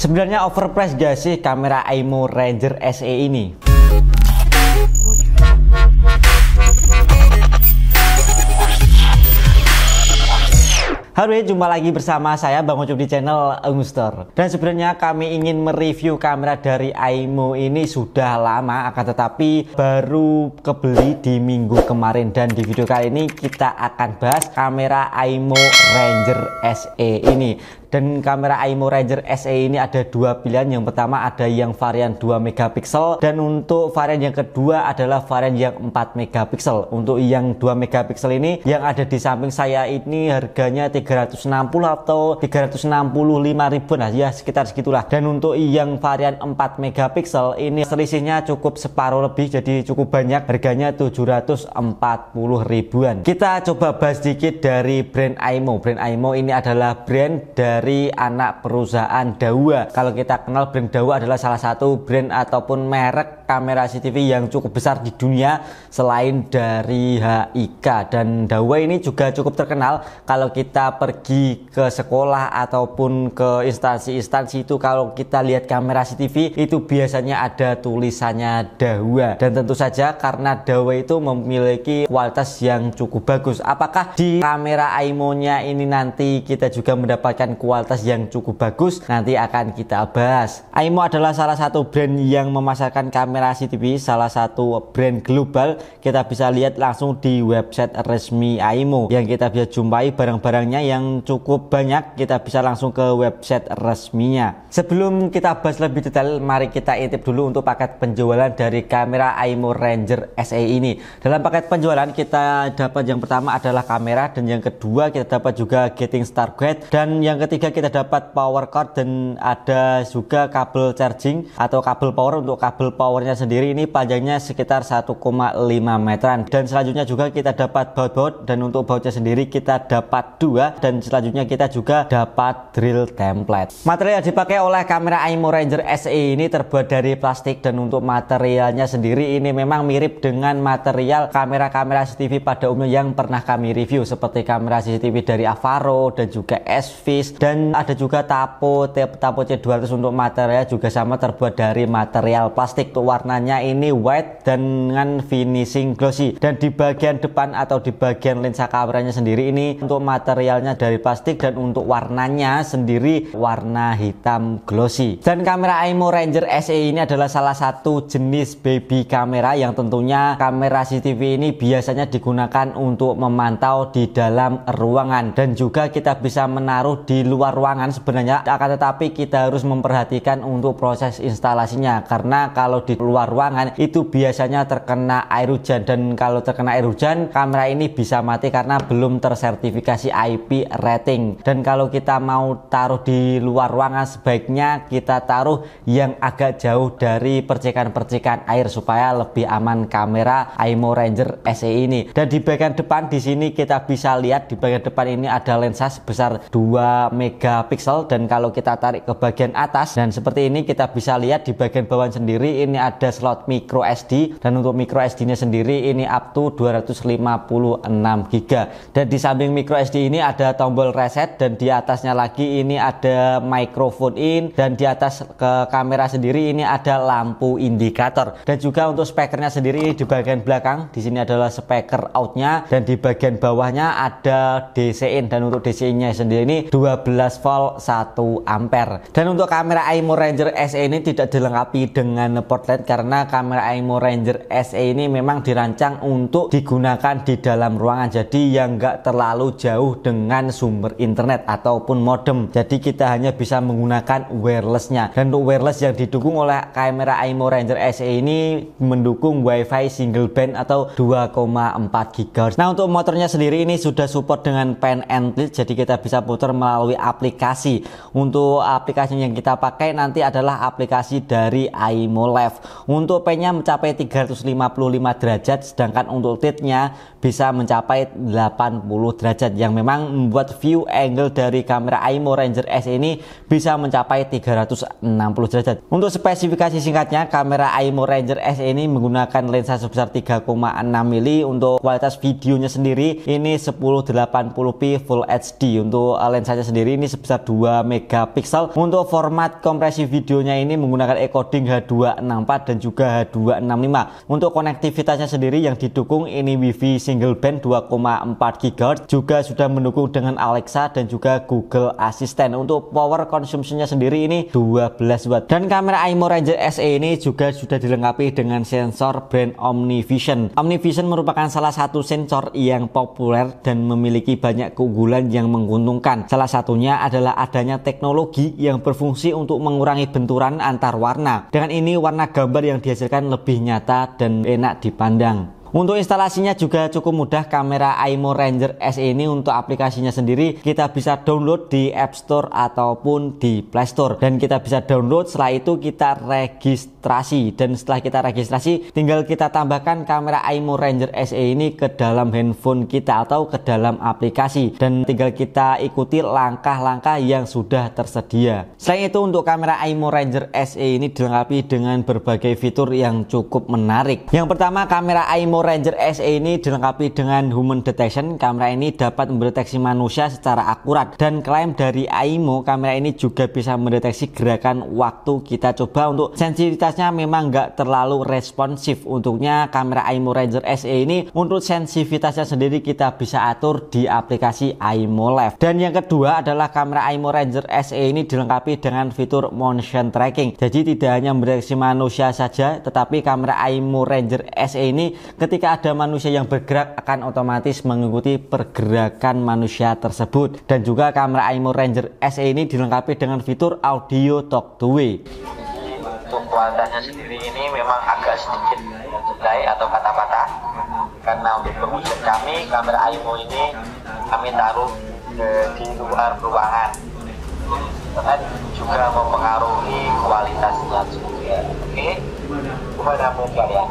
Sebenarnya overpriced gak sih kamera Aimo Ranger SE ini? Halo, jumpa lagi bersama saya Bang Ucup di channel Ungster. Dan sebenarnya kami ingin mereview kamera dari Aimo ini sudah lama, akan tetapi baru kebeli di minggu kemarin. Dan di video kali ini kita akan bahas kamera Aimo Ranger SE ini. Dan kamera Aimo Ranger SE ini ada dua pilihan. Yang pertama ada yang varian 2 megapiksel, dan untuk varian yang kedua adalah varian yang 4 megapiksel. Untuk yang 2 megapiksel ini yang ada di samping saya ini harganya 360 atau 365 ribuan lah ya, sekitar segitulah. Dan untuk yang varian 4 megapiksel ini selisihnya cukup separuh lebih, jadi cukup banyak, harganya 740 ribuan. Kita coba bahas sedikit dari brand Aimo. Brand Aimo ini adalah brand dari anak perusahaan Dahua. Kalau kita kenal, brand Dahua adalah salah satu brand ataupun merek kamera CCTV yang cukup besar di dunia selain dari HIK. Dan Dahua ini juga cukup terkenal kalau kita pergi ke sekolah ataupun ke instansi-instansi itu, kalau kita lihat kamera CCTV itu biasanya ada tulisannya Dahua. Dan tentu saja karena Dahua itu memiliki kualitas yang cukup bagus. Apakah di kamera Aimo-nya ini nanti kita juga mendapatkan kualitas yang cukup bagus? Nanti akan kita bahas. Aimo adalah salah satu brand yang memasarkan kamera CCTV, salah satu brand global. Kita bisa lihat langsung di website resmi Aimo yang kita bisa jumpai barang-barangnya yang cukup banyak. Kita bisa langsung ke website resminya. Sebelum kita bahas lebih detail, mari kita intip dulu untuk paket penjualan dari kamera Aimo Ranger SE ini. Dalam paket penjualan kita dapat yang pertama adalah kamera, dan yang kedua kita dapat juga getting start guide, dan yang ketiga kita dapat power cord, dan ada juga kabel charging atau kabel power. Untuk kabel powernya sendiri ini panjangnya sekitar 1,5 meteran, dan selanjutnya juga kita dapat baut-baut, dan untuk bautnya sendiri kita dapat 2, dan selanjutnya kita juga dapat drill template. Material yang dipakai oleh kamera Aimo Ranger SE ini terbuat dari plastik, dan untuk materialnya sendiri ini memang mirip dengan material kamera-kamera CCTV pada umumnya yang pernah kami review, seperti kamera CCTV dari Avaro dan juga S-Fish, dan ada juga Tapo C200. Untuk material juga sama, terbuat dari material plastik. Untuk warnanya ini white dengan finishing glossy, dan di bagian depan atau di bagian lensa kameranya sendiri ini untuk materialnya dari plastik, dan untuk warnanya sendiri warna hitam glossy. Dan kamera Aimo Ranger SE ini adalah salah satu jenis baby kamera yang tentunya kamera CCTV ini biasanya digunakan untuk memantau di dalam ruangan, dan juga kita bisa menaruh di luar ruangan sebenarnya, akan tetapi kita harus memperhatikan untuk proses instalasinya, karena kalau di luar ruangan itu biasanya terkena air hujan, dan kalau terkena air hujan kamera ini bisa mati karena belum tersertifikasi IP rating. Dan kalau kita mau taruh di luar ruangan sebaiknya kita taruh yang agak jauh dari percikan-percikan air supaya lebih aman kamera Aimo Ranger SE ini. Dan di bagian depan di sini kita bisa lihat di bagian depan ini ada lensa sebesar 2 megapiksel, dan kalau kita tarik ke bagian atas dan seperti ini kita bisa lihat di bagian bawah sendiri ini ada slot micro SD, dan untuk micro SD nya sendiri ini up to 256 GB. Dan di samping micro SD ini ada tombol reset, dan di atasnya lagi ini ada microphone in, dan di atas ke kamera sendiri ini ada lampu indikator. Dan juga untuk speakernya sendiri di bagian belakang di sini adalah speaker outnya, dan di bagian bawahnya ada DC in, dan untuk DC in nya sendiri ini 12 volt 1 ampere. Dan untuk kamera Aimo Ranger SE ini tidak dilengkapi dengan port LED, karena kamera Aimo Ranger SE ini memang dirancang untuk digunakan di dalam ruangan, jadi yang enggak terlalu jauh dengan sumber internet ataupun modem, jadi kita hanya bisa menggunakan wirelessnya. Dan untuk wireless yang didukung oleh kamera Aimo Ranger SE ini mendukung WiFi single band atau 2,4 GHz. Nah, untuk motornya sendiri ini sudah support dengan pan and tilt, jadi kita bisa putar melalui aplikasi. Untuk aplikasi yang kita pakai nanti adalah aplikasi dari Aimo Live. Untuk P-nya mencapai 355 derajat, sedangkan untuk tilt-nya bisa mencapai 80 derajat, yang memang membuat view angle dari kamera AIMO Ranger SE ini bisa mencapai 360 derajat. Untuk spesifikasi singkatnya, kamera AIMO Ranger SE ini menggunakan lensa sebesar 3,6 mm. Untuk kualitas videonya sendiri ini 1080p Full HD. Untuk lensanya sendiri ini sebesar 2 megapiksel. Untuk format kompresi videonya ini menggunakan encoding H264 dan juga H265. Untuk konektivitasnya sendiri yang didukung ini WiFi single band 2,4 GHz, juga sudah mendukung dengan Alexa dan juga Google Assistant. Untuk power consumption-nya sendiri ini 12 watt. Dan kamera AIMO Ranger SE ini juga sudah dilengkapi dengan sensor brand OmniVision. OmniVision merupakan salah satu sensor yang populer dan memiliki banyak keunggulan yang menguntungkan. Salah satunya adalah adanya teknologi yang berfungsi untuk mengurangi benturan antar warna. Dengan ini warna gambar yang dihasilkan lebih nyata dan enak dipandang. Untuk instalasinya juga cukup mudah. Kamera AIMO Ranger SE ini untuk aplikasinya sendiri kita bisa download di App Store ataupun di Play Store, dan kita bisa download, setelah itu kita registrasi, dan setelah kita registrasi tinggal kita tambahkan kamera AIMO Ranger SE ini ke dalam handphone kita atau ke dalam aplikasi, dan tinggal kita ikuti langkah-langkah yang sudah tersedia. Selain itu, untuk kamera AIMO Ranger SE ini dilengkapi dengan berbagai fitur yang cukup menarik. Yang pertama, kamera AIMO Ranger SE ini dilengkapi dengan human detection. Kamera ini dapat mendeteksi manusia secara akurat, dan klaim dari AIMO, kamera ini juga bisa mendeteksi gerakan waktu kita coba. Untuk sensitivitasnya memang nggak terlalu responsif. Untuknya kamera AIMO Ranger SE ini untuk sensitivitasnya sendiri kita bisa atur di aplikasi AIMO Live. Dan yang kedua adalah kamera AIMO Ranger SE ini dilengkapi dengan fitur motion tracking. Jadi tidak hanya mendeteksi manusia saja, tetapi kamera AIMO Ranger SE ini ketika ada manusia yang bergerak akan otomatis mengikuti pergerakan manusia tersebut. Dan juga kamera AIMO Ranger SE ini dilengkapi dengan fitur audio talk to way. Untuk kualitasnya sendiri ini memang agak sedikit delay atau patah-patah, karena untuk berwujud kami kamera AIMO ini kami taruh di luar ruangan, dan juga mempengaruhi kualitasnya juga. Oke, mudah-mudahan ya.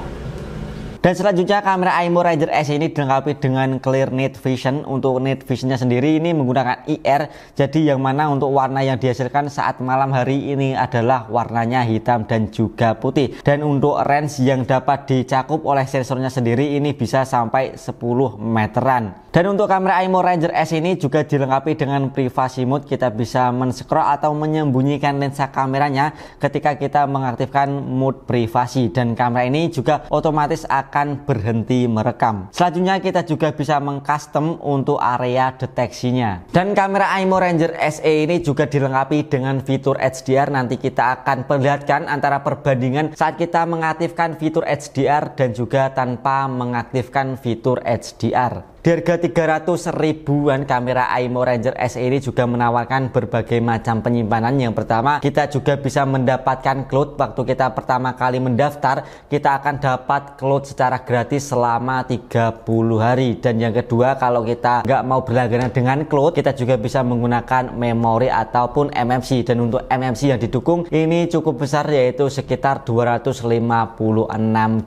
Dan selanjutnya kamera AIMO Ranger SE ini dilengkapi dengan Clear Night Vision. Untuk Night Visionnya sendiri ini menggunakan IR, jadi yang mana untuk warna yang dihasilkan saat malam hari ini adalah warnanya hitam dan juga putih. Dan untuk range yang dapat dicakup oleh sensornya sendiri ini bisa sampai 10 meteran. Dan untuk kamera AIMO Ranger SE ini juga dilengkapi dengan Privacy Mode. Kita bisa men-scroll atau menyembunyikan lensa kameranya ketika kita mengaktifkan mode privasi, dan kamera ini juga otomatis akan berhenti merekam. Selanjutnya kita juga bisa mengcustom untuk area deteksinya. Dan kamera AIMO Ranger SE ini juga dilengkapi dengan fitur HDR. Nanti kita akan perlihatkan antara perbandingan saat kita mengaktifkan fitur HDR dan juga tanpa mengaktifkan fitur HDR. Di harga 300 ribuan, kamera AIMO Ranger SE ini juga menawarkan berbagai macam penyimpanan. Yang pertama, kita juga bisa mendapatkan cloud. Waktu kita pertama kali mendaftar, kita akan dapat cloud secara gratis selama 30 hari. Dan yang kedua, kalau kita nggak mau berlangganan dengan cloud, kita juga bisa menggunakan memori ataupun MMC. Dan untuk MMC yang didukung ini cukup besar, yaitu sekitar 256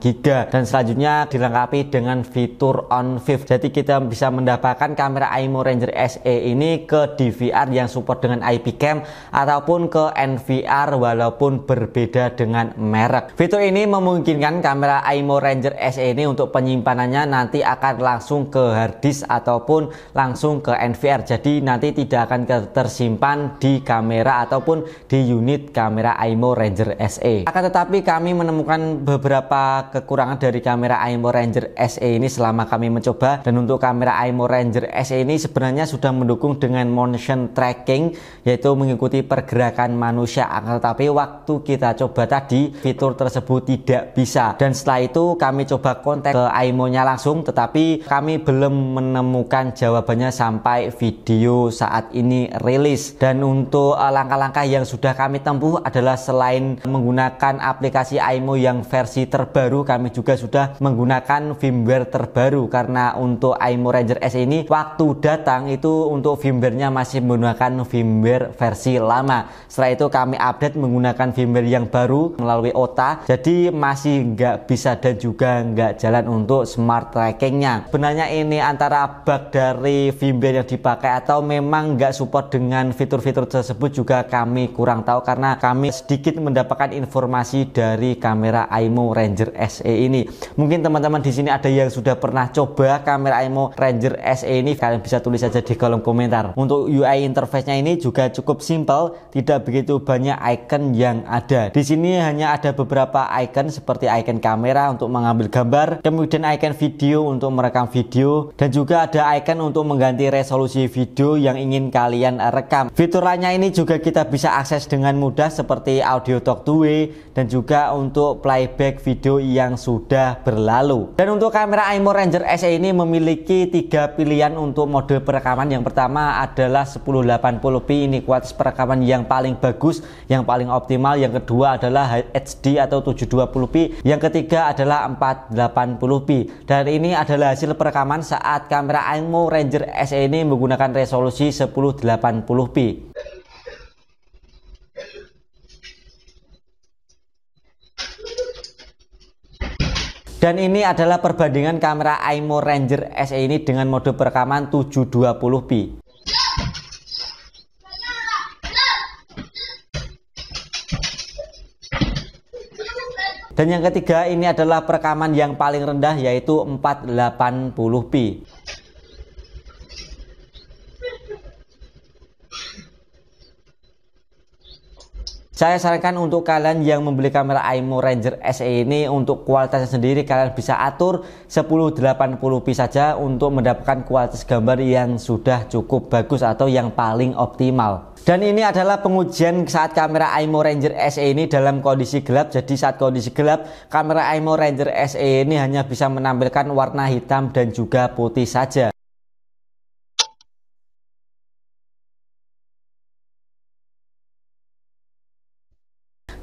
GB. Dan selanjutnya dilengkapi dengan fitur on fifth. Jadi kita bisa mendapatkan kamera AIMO Ranger SE ini ke DVR yang support dengan IP cam ataupun ke NVR walaupun berbeda dengan merek. Fitur ini memungkinkan kamera AIMO Ranger SE ini untuk penyimpanannya nanti akan langsung ke harddisk ataupun langsung ke NVR. Jadi nanti tidak akan tersimpan di kamera ataupun di unit kamera AIMO Ranger SE. Akan tetapi kami menemukan beberapa kekurangan dari kamera AIMO Ranger SE ini selama kami mencoba. Dan untuk kamera AIMO Ranger SE ini sebenarnya sudah mendukung dengan motion tracking, yaitu mengikuti pergerakan manusia. Akan tetapi waktu kita coba tadi fitur tersebut tidak bisa, dan setelah itu kami coba kontak ke AIMO nya langsung, tetapi kami belum menemukan jawabannya sampai video saat ini rilis. Dan untuk langkah-langkah yang sudah kami tempuh adalah selain menggunakan aplikasi AIMO yang versi terbaru, kami juga sudah menggunakan firmware terbaru, karena untuk Aimo Ranger SE ini waktu datang itu untuk firmware-nya masih menggunakan firmware versi lama. Setelah itu kami update menggunakan firmware yang baru melalui OTA, jadi masih nggak bisa dan juga nggak jalan untuk smart trackingnya. Sebenarnya ini antara bug dari firmware yang dipakai atau memang nggak support dengan fitur-fitur tersebut juga kami kurang tahu, karena kami sedikit mendapatkan informasi dari kamera Aimo Ranger SE ini. Mungkin teman-teman di sini ada yang sudah pernah coba kamera Aimo Ranger SE ini, kalian bisa tulis saja di kolom komentar. Untuk UI interface-nya ini juga cukup simple, tidak begitu banyak icon yang ada. Di sini hanya ada beberapa icon seperti icon kamera untuk mengambil gambar, kemudian icon video untuk merekam video, dan juga ada icon untuk mengganti resolusi video yang ingin kalian rekam. Fitur lainnya ini juga kita bisa akses dengan mudah seperti audio talk to way dan juga untuk playback video yang sudah berlalu. Dan untuk kamera Aimo Ranger SE ini memiliki 3 pilihan untuk mode perekaman. Yang pertama adalah 1080p, ini kualitas perekaman yang paling bagus, yang paling optimal. Yang kedua adalah HD atau 720p. Yang ketiga adalah 480p. Dan ini adalah hasil perekaman saat kamera Aimo Ranger SE ini menggunakan resolusi 1080p. Dan ini adalah perbandingan kamera Aimo Ranger SE ini dengan mode perekaman 720p. Dan yang ketiga ini adalah perekaman yang paling rendah, yaitu 480p. Saya sarankan untuk kalian yang membeli kamera Aimo Ranger SE ini, untuk kualitasnya sendiri kalian bisa atur 1080p saja untuk mendapatkan kualitas gambar yang sudah cukup bagus atau yang paling optimal. Dan ini adalah pengujian saat kamera Aimo Ranger SE ini dalam kondisi gelap. Jadi saat kondisi gelap, kamera Aimo Ranger SE ini hanya bisa menampilkan warna hitam dan juga putih saja.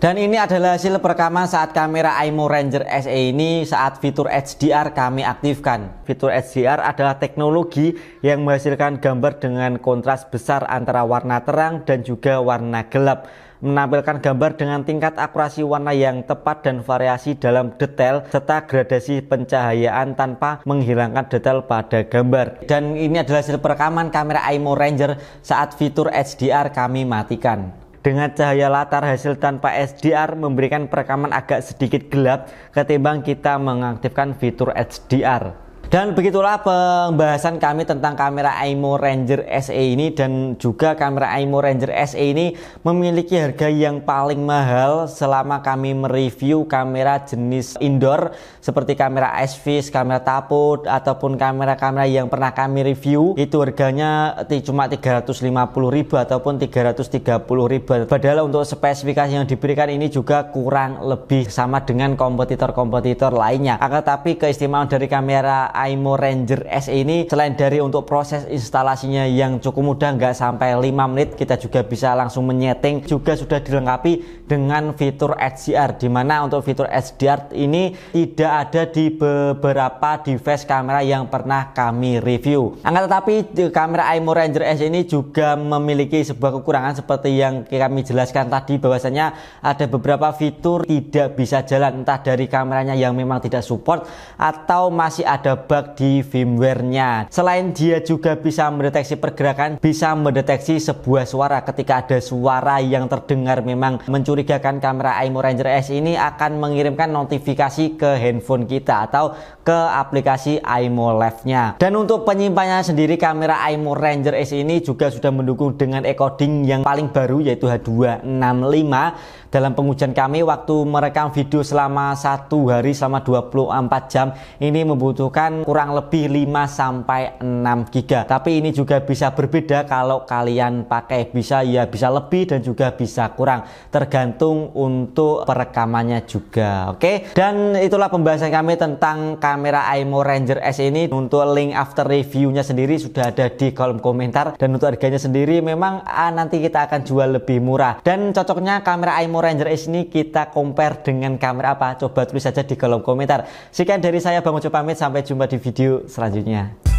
Dan ini adalah hasil perekaman saat kamera Aimo Ranger SE ini saat fitur HDR kami aktifkan. Fitur HDR adalah teknologi yang menghasilkan gambar dengan kontras besar antara warna terang dan juga warna gelap, menampilkan gambar dengan tingkat akurasi warna yang tepat dan variasi dalam detail serta gradasi pencahayaan tanpa menghilangkan detail pada gambar. Dan ini adalah hasil perekaman kamera Aimo Ranger saat fitur HDR kami matikan. Dengan cahaya latar hasil tanpa HDR memberikan perekaman agak sedikit gelap ketimbang kita mengaktifkan fitur HDR. Dan begitulah pembahasan kami tentang kamera Aimo Ranger SE ini. Dan juga kamera Aimo Ranger SE ini memiliki harga yang paling mahal selama kami mereview kamera jenis indoor seperti kamera Icefish, kamera Tapot, ataupun kamera-kamera yang pernah kami review. Itu harganya cuma 350.000 ataupun 330.000. Padahal untuk spesifikasi yang diberikan ini juga kurang lebih sama dengan kompetitor-kompetitor lainnya. Akan tetapi keistimewaan dari kamera Aimo Ranger SE ini, selain dari untuk proses instalasinya yang cukup mudah, nggak sampai 5 menit kita juga bisa langsung menyeting, juga sudah dilengkapi dengan fitur HDR, dimana untuk fitur HDR ini tidak ada di beberapa device kamera yang pernah kami review. Akan tetapi kamera Aimo Ranger SE ini juga memiliki sebuah kekurangan seperti yang kami jelaskan tadi, bahwasanya ada beberapa fitur tidak bisa jalan, entah dari kameranya yang memang tidak support atau masih ada bug di firmware-nya. Selain dia juga bisa mendeteksi pergerakan, bisa mendeteksi sebuah suara. Ketika ada suara yang terdengar memang mencurigakan, kamera Aimo Ranger S ini akan mengirimkan notifikasi ke handphone kita atau ke aplikasi Aimo Live-nya. Dan untuk penyimpanannya sendiri, kamera Aimo Ranger S ini juga sudah mendukung dengan encoding yang paling baru, yaitu H265. Dalam pengujian kami waktu merekam video selama 1 hari selama 24 jam ini membutuhkan kurang lebih 5-6 GB. Tapi ini juga bisa berbeda kalau kalian pakai, bisa lebih dan juga bisa kurang, tergantung untuk perekamannya juga. Oke, dan itulah pembahasan kami tentang kamera Aimo Ranger S ini. Untuk link after reviewnya sendiri sudah ada di kolom komentar, dan untuk harganya sendiri memang nanti kita akan jual lebih murah. Dan cocoknya kamera Aimo Ranger S ini kita compare dengan kamera apa? Coba tulis saja di kolom komentar. Sekian dari saya, Bang Ucup pamit, sampai jumpa di video selanjutnya.